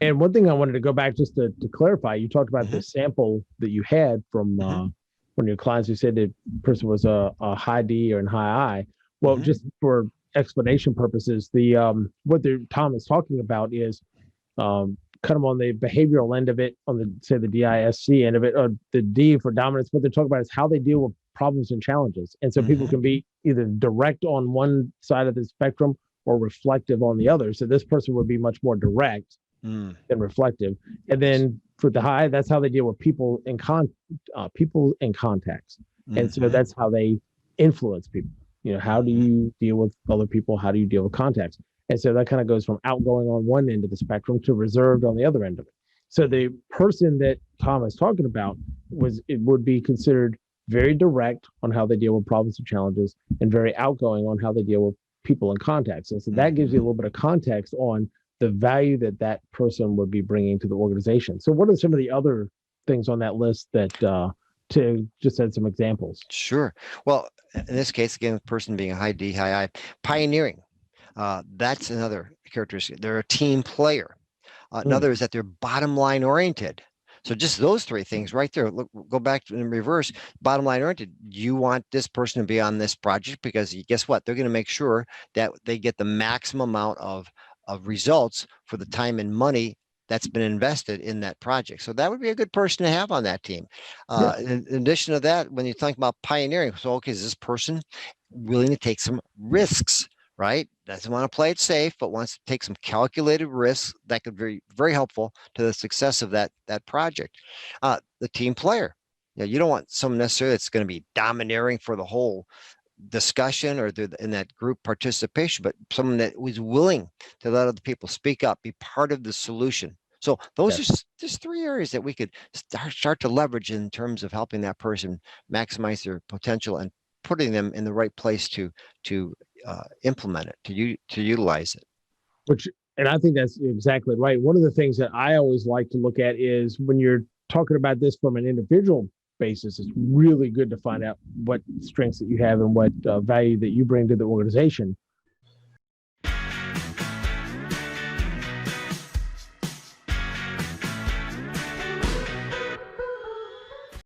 And one thing I wanted to go back just to clarify, you talked about Hmm. the sample that you had from Hmm. one of your clients who said the person was a high D or an high I. Well, Hmm. just for explanation purposes, the what Tom is talking about is kind of on the behavioral end of it, on the say the DISC end of it, or the D for dominance. What they're talking about is how they deal with problems and challenges. And so people Hmm. can be either direct on one side of the spectrum or reflective on the other. So this person would be much more direct Mm. than reflective. And Yes. then for the high, that's how they deal with people in context. And so Hmm. that's how they influence people. How do Hmm. you deal with other people? How do you deal with context? And so that kind of goes from outgoing on one end of the spectrum to reserved on the other end of it. So Hmm. the person that Tom is talking about it would be considered very direct on how they deal with problems and challenges, and very outgoing on how they deal with people in context. And so that gives you a Hmm. little bit of context on the value that that person would be bringing to the organization. So, what are some of the other things on that list that to just add some examples? Sure. Well, in this case, again, the person being a high D, high I, pioneering. That's another characteristic. They're a team player. Mm, Another is that they're bottom line oriented. So just those three things right there. Look, go back in reverse. Bottom line oriented. You want this person to be on this project because guess what? They're going to make sure that they get the maximum amount of results for the time and money that's been invested in that project. So that would be a good person to have on that team. yeah, In addition to that, when you think about pioneering, so okay, is this person willing to take some risks? Right? Doesn't want to play it safe, but wants to take some calculated risks that could be very helpful to the success of that project. The team player. You don't want someone necessarily that's going to be domineering for the whole discussion or in that group participation, but someone that was willing to let other people speak up, be part of the solution. So those are yes. just three areas that we could start to leverage in terms of helping that person maximize their potential and putting them in the right place to implement it, to utilize it. Which, and I think that's exactly right. One of the things that I always like to look at is when you're talking about this from an individual basis, it's really good to find out what strengths that you have and what value that you bring to the organization.